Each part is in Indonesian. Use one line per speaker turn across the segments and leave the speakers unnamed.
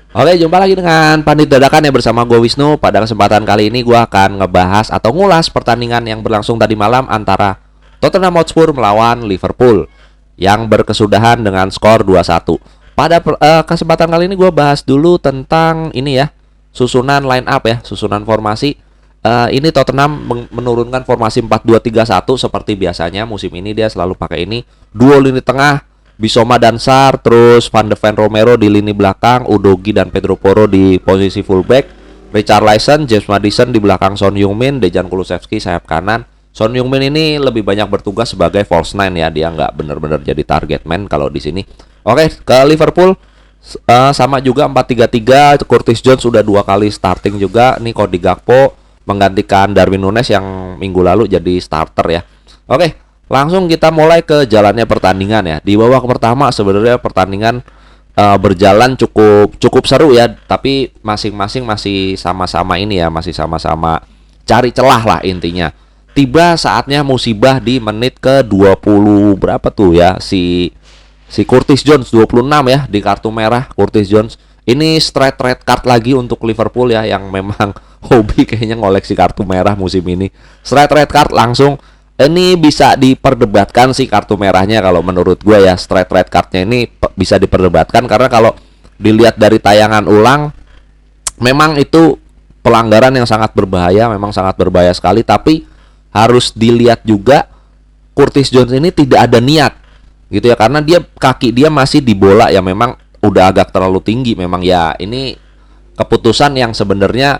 Oke, jumpa lagi dengan Pandit Dadakan ya bersama gue Wisnu. Pada kesempatan kali ini gue akan ngebahas atau ngulas pertandingan yang berlangsung tadi malam antara Tottenham Hotspur melawan Liverpool yang berkesudahan dengan skor 2-1. Pada kesempatan kali ini gue bahas dulu tentang ini ya, susunan line up ya, susunan formasi. Ini Tottenham menurunkan formasi 4-2-3-1 seperti biasanya. Musim ini dia selalu pakai ini. Duo lini tengah, Bissouma dan Sarr, terus Van de Ven Romero di lini belakang, Udogie dan Pedro Porro di posisi fullback, Richarlison, James Maddison di belakang Son Heung-min, Dejan Kulusevski sayap kanan. Son Heung-min ini lebih banyak bertugas sebagai false nine ya, dia nggak benar-benar jadi target man kalau di sini. Oke, ke Liverpool sama juga 4-3-3, Curtis Jones sudah 2 kali starting juga. Nih Cody Gakpo menggantikan Darwin Núñez yang minggu lalu jadi starter ya. Oke, langsung kita mulai ke jalannya pertandingan ya. Di babak pertama sebenarnya pertandingan berjalan cukup seru ya, tapi masing-masing masih sama-sama ini ya, masih sama-sama cari celah lah intinya. Tiba saatnya musibah di menit ke 20 berapa tuh ya, si Curtis Jones 26 ya, di kartu merah Curtis Jones. Ini straight red card lagi untuk Liverpool ya, yang memang hobi kayaknya ngoleksi kartu merah musim ini. Straight red card langsung. Ini bisa diperdebatkan sih kartu merahnya kalau menurut gue ya. Straight red cardnya ini bisa diperdebatkan karena kalau dilihat dari tayangan ulang memang itu pelanggaran yang sangat berbahaya, memang sangat berbahaya sekali. Tapi harus dilihat juga Curtis Jones ini tidak ada niat gitu ya, karena kaki dia masih di bola ya, memang udah agak terlalu tinggi. Memang ya ini keputusan yang sebenarnya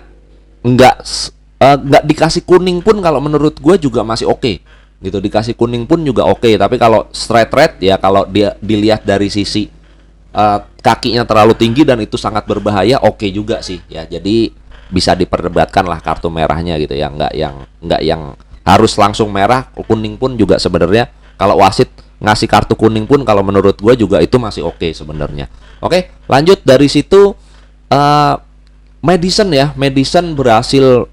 nggak dikasih kuning pun kalau menurut gue juga masih oke gitu. Dikasih kuning pun juga oke, tapi kalau straight red ya, kalau dia dilihat dari sisi kakinya terlalu tinggi dan itu sangat berbahaya, oke juga sih ya. Jadi bisa diperdebatkan lah kartu merahnya gitu ya, nggak yang harus langsung merah. Kuning pun juga sebenarnya kalau wasit ngasih kartu kuning pun kalau menurut gue juga itu masih oke sebenarnya. Oke, lanjut dari situ. Maddison berhasil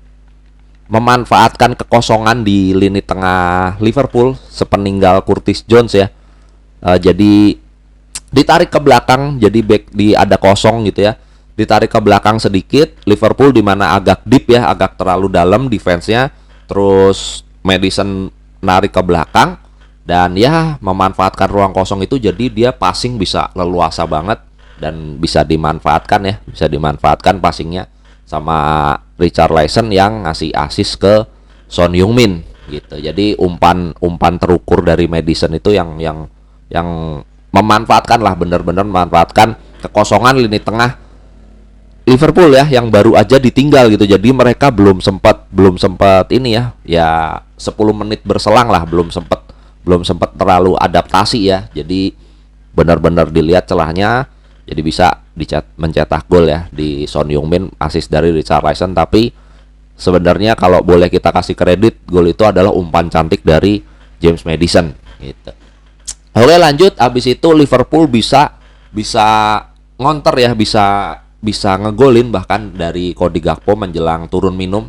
memanfaatkan kekosongan di lini tengah Liverpool sepeninggal Curtis Jones ya. Jadi ditarik ke belakang, jadi back ada kosong gitu ya. Ditarik ke belakang sedikit Liverpool, di mana agak deep ya, agak terlalu dalam defense-nya. Terus Maddison narik ke belakang dan ya memanfaatkan ruang kosong itu, jadi dia passing bisa leluasa banget dan bisa dimanfaatkan passingnya sama Richarlison yang ngasih assist ke Son Heung-min gitu. Jadi umpan terukur dari Maddison itu yang memanfaatkan lah, benar-benar memanfaatkan kekosongan lini tengah Liverpool ya, yang baru aja ditinggal gitu. Jadi mereka belum sempat ini ya 10 menit berselang lah, belum sempat terlalu adaptasi ya. Jadi benar-benar dilihat celahnya, jadi bisa mencetak gol ya di Son Heung-min, assist dari Richarlison. Tapi sebenarnya kalau boleh kita kasih kredit, gol itu adalah umpan cantik dari James Maddison gitu. Oke, lanjut. Abis itu Liverpool bisa ngonter ya, bisa ngegolin bahkan dari Cody Gakpo menjelang turun minum.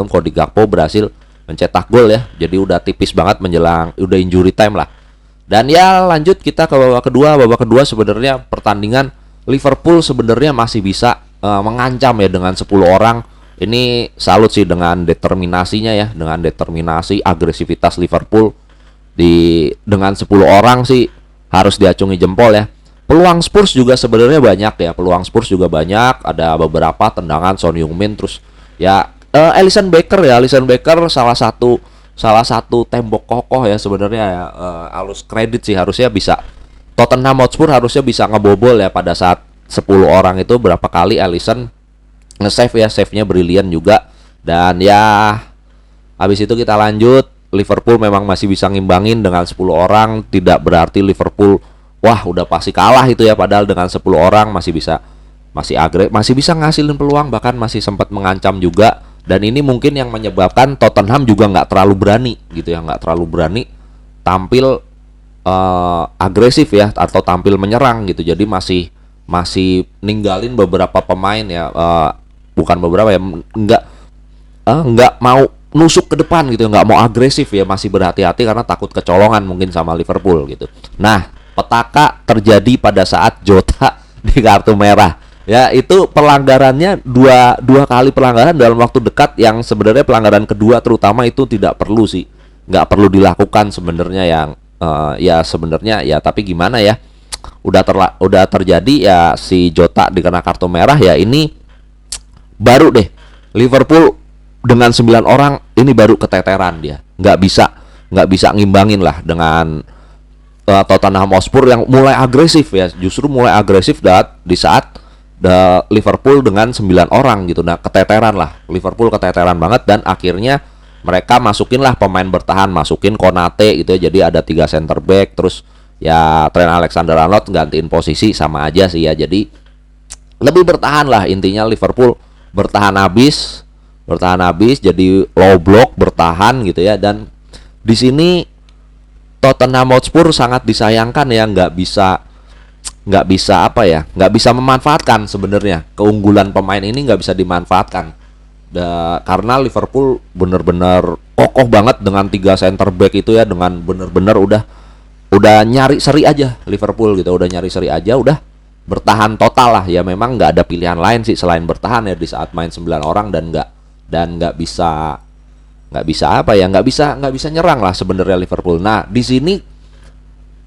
Cody Gakpo berhasil mencetak gol ya. Jadi udah tipis banget udah injury time lah. Dan ya lanjut kita ke babak kedua. Babak kedua sebenarnya pertandingan Liverpool sebenarnya masih bisa mengancam ya dengan 10 orang. Ini salut sih dengan determinasinya ya, dengan determinasi agresivitas Liverpool dengan 10 orang sih harus diacungi jempol ya. Peluang Spurs juga sebenarnya banyak ya, ada beberapa tendangan Son Heung-min, terus ya Alisson Becker salah satu tembok kokoh ya sebenarnya ya. Harus kredit sih, harusnya bisa Tottenham Hotspur harusnya bisa ngebobol ya pada saat 10 orang itu. Berapa kali Alisson nge-save ya, save-nya brilian juga. Dan ya habis itu kita lanjut. Liverpool memang masih bisa ngimbangin dengan 10 orang. Tidak berarti Liverpool wah udah pasti kalah itu ya, padahal dengan 10 orang masih bisa ngasilin peluang, bahkan masih sempat mengancam juga. Dan ini mungkin yang menyebabkan Tottenham juga nggak terlalu berani gitu ya, tampil agresif ya, atau tampil menyerang gitu. Jadi masih ninggalin beberapa pemain ya, bukan beberapa ya, nggak mau nusuk ke depan gitu, nggak mau agresif ya, masih berhati-hati karena takut kecolongan mungkin sama Liverpool gitu. Nah, petaka terjadi pada saat Jota di kartu merah. Ya itu pelanggarannya dua kali pelanggaran dalam waktu dekat, yang sebenarnya pelanggaran kedua terutama itu tidak perlu sih, nggak perlu dilakukan sebenarnya, yang ya sebenarnya ya, tapi gimana ya, udah terjadi ya, si Jota dikena kartu merah ya. Ini baru deh Liverpool dengan 9 orang ini baru keteteran, dia nggak bisa ngimbangin lah dengan Tottenham Hotspur yang mulai agresif ya, justru mulai agresif di saat Liverpool dengan 9 orang gitu. Nah, keteteran lah. Liverpool keteteran banget, dan akhirnya mereka masukin lah pemain bertahan, masukin Konate gitu ya. Jadi ada 3 center back, terus ya Trent Alexander-Arnold gantiin posisi, sama aja sih ya. Jadi lebih bertahan lah intinya. Liverpool bertahan habis jadi low block, bertahan gitu ya. Dan di sini Tottenham Hotspur sangat disayangkan ya, nggak bisa apa ya, nggak bisa memanfaatkan sebenarnya keunggulan pemain ini, nggak bisa dimanfaatkan. Karena Liverpool bener-bener kokoh banget dengan 3 center back itu ya, dengan bener-bener udah nyari seri aja Liverpool gitu, udah nyari seri aja, udah bertahan total lah ya. Memang nggak ada pilihan lain sih selain bertahan ya di saat main 9 orang, dan nggak bisa apa ya, nggak bisa nyerang lah sebenarnya Liverpool. Nah di sini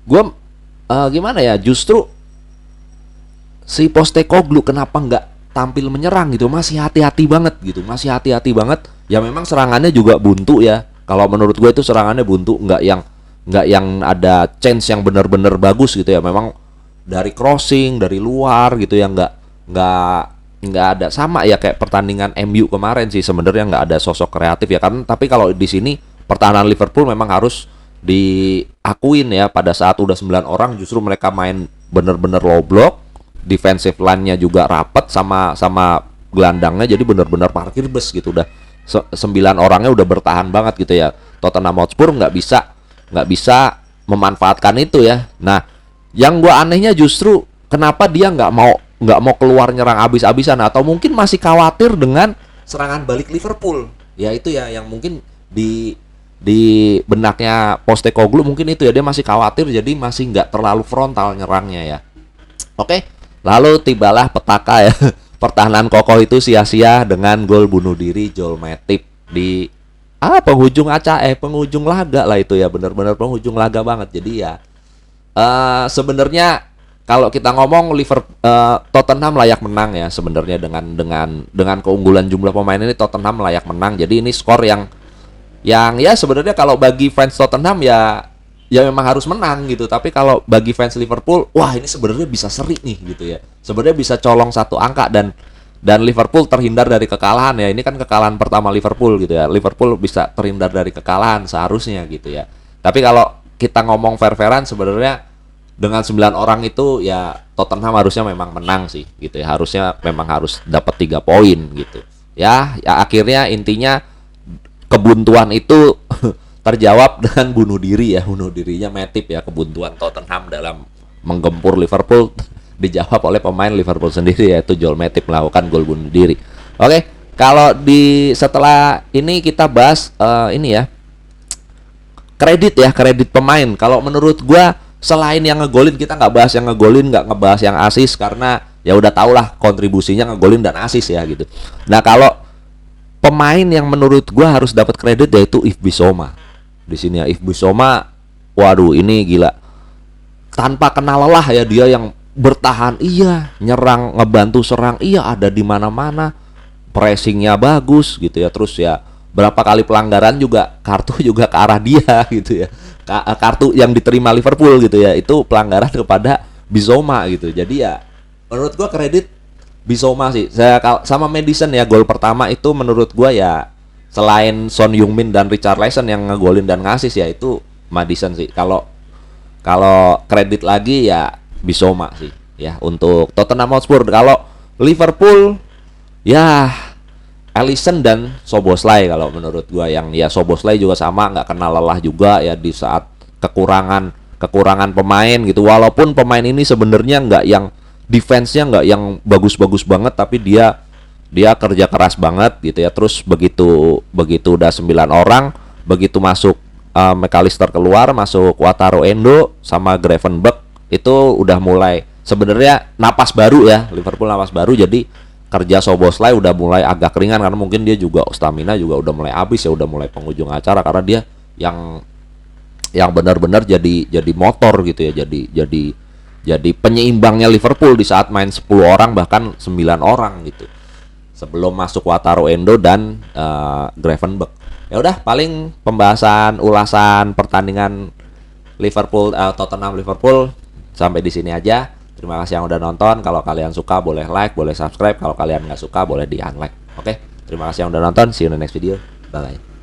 gue gimana ya, justru si Postecoglou kenapa nggak tampil menyerang gitu, masih hati-hati banget gitu, masih hati-hati banget ya. Memang serangannya juga buntu ya, kalau menurut gue itu serangannya buntu, nggak yang ada chance yang benar-benar bagus gitu ya. Memang dari crossing dari luar gitu ya, nggak ada, sama ya kayak pertandingan MU kemarin sih sebenarnya, nggak ada sosok kreatif ya kan. Tapi kalau di sini pertahanan Liverpool memang harus diakuin ya, pada saat udah 9 orang justru mereka main bener-bener low block, defensive line-nya juga rapet sama gelandangnya, jadi bener-bener parkir bus gitu. Udah 9 orangnya udah bertahan banget gitu ya. Tottenham Hotspur nggak bisa memanfaatkan itu ya. Nah yang gua anehnya justru kenapa dia nggak mau keluar nyerang abis-abisan, atau mungkin masih khawatir dengan serangan balik Liverpool ya. Itu ya yang mungkin di benaknya Postecoglou, mungkin itu ya, dia masih khawatir, jadi masih nggak terlalu frontal nyerangnya ya. Oke, lalu tibalah petaka ya. Pertahanan kokoh itu sia-sia dengan gol bunuh diri Joel Matip di penghujung laga lah itu ya, benar-benar penghujung laga banget. Jadi ya sebenarnya kalau kita ngomong Tottenham layak menang ya sebenarnya, dengan keunggulan jumlah pemain ini Tottenham layak menang. Jadi ini skor yang ya sebenarnya kalau bagi fans Tottenham ya memang harus menang gitu. Tapi kalau bagi fans Liverpool, wah ini sebenarnya bisa seri nih gitu ya. Sebenarnya bisa colong 1 angka, dan Liverpool terhindar dari kekalahan ya. Ini kan kekalahan pertama Liverpool gitu ya. Liverpool bisa terhindar dari kekalahan seharusnya gitu ya. Tapi kalau kita ngomong fair-fairan sebenarnya dengan 9 orang itu ya Tottenham harusnya memang menang sih gitu ya. Harusnya memang harus dapat 3 poin gitu. Ya akhirnya intinya kebuntuan itu terjawab dengan bunuh dirinya Matip ya. Kebuntuan Tottenham dalam menggempur Liverpool dijawab oleh pemain Liverpool sendiri, yaitu Joel Matip melakukan gol bunuh diri. Oke, kalau setelah ini kita bahas ini ya, kredit pemain. Kalau menurut gua selain yang ngegolin, kita nggak bahas yang ngegolin, nggak ngebahas yang asis, karena ya udah tau lah kontribusinya ngegolin dan asis ya gitu. Nah kalau pemain yang menurut gua harus dapat kredit yaitu Yves Bissouma. Di sini ya Yves Bissouma, waduh ini gila. Tanpa kenal lelah ya, dia yang bertahan, iya, nyerang, ngebantu serang, iya, ada di mana-mana. Pressingnya bagus gitu ya. Terus ya berapa kali pelanggaran juga, kartu juga ke arah dia gitu ya. Kartu yang diterima Liverpool gitu ya, itu pelanggaran kepada Bissouma gitu. Jadi ya menurut gua kredit Bissouma sih. Saya sama Maddison ya, gol pertama itu menurut gua ya, selain Son Heung-min dan Richarlison yang ngegolin dan ngasis ya, itu Maddison sih. Kalau kredit lagi ya Bissouma sih ya untuk Tottenham Hotspur. Kalau Liverpool ya Alisson dan Szoboszlai kalau menurut gua, yang ya Szoboszlai juga sama, nggak kenal lelah juga ya di saat kekurangan pemain gitu. Walaupun pemain ini sebenarnya nggak yang defense-nya nggak yang bagus-bagus banget, tapi dia kerja keras banget gitu ya. Terus begitu udah 9 orang, begitu masuk McAllister keluar, masuk Wataru Endo sama Gravenberch, itu udah mulai sebenarnya napas baru ya, Liverpool napas baru. Jadi kerja Szoboszlai udah mulai agak ringan karena mungkin dia juga stamina juga udah mulai habis ya, udah mulai penghujung acara karena dia yang benar-benar jadi motor gitu ya, jadi penyeimbangnya Liverpool di saat main 10 orang bahkan 9 orang gitu. Sebelum masuk Wataru Endo dan Gravenberch. Ya udah, paling pembahasan ulasan pertandingan Tottenham Liverpool sampai di sini aja. Terima kasih yang udah nonton. Kalau kalian suka boleh like, boleh subscribe. Kalau kalian nggak suka boleh di unlike. Oke, terima kasih yang udah nonton. See you in the next video. Bye bye.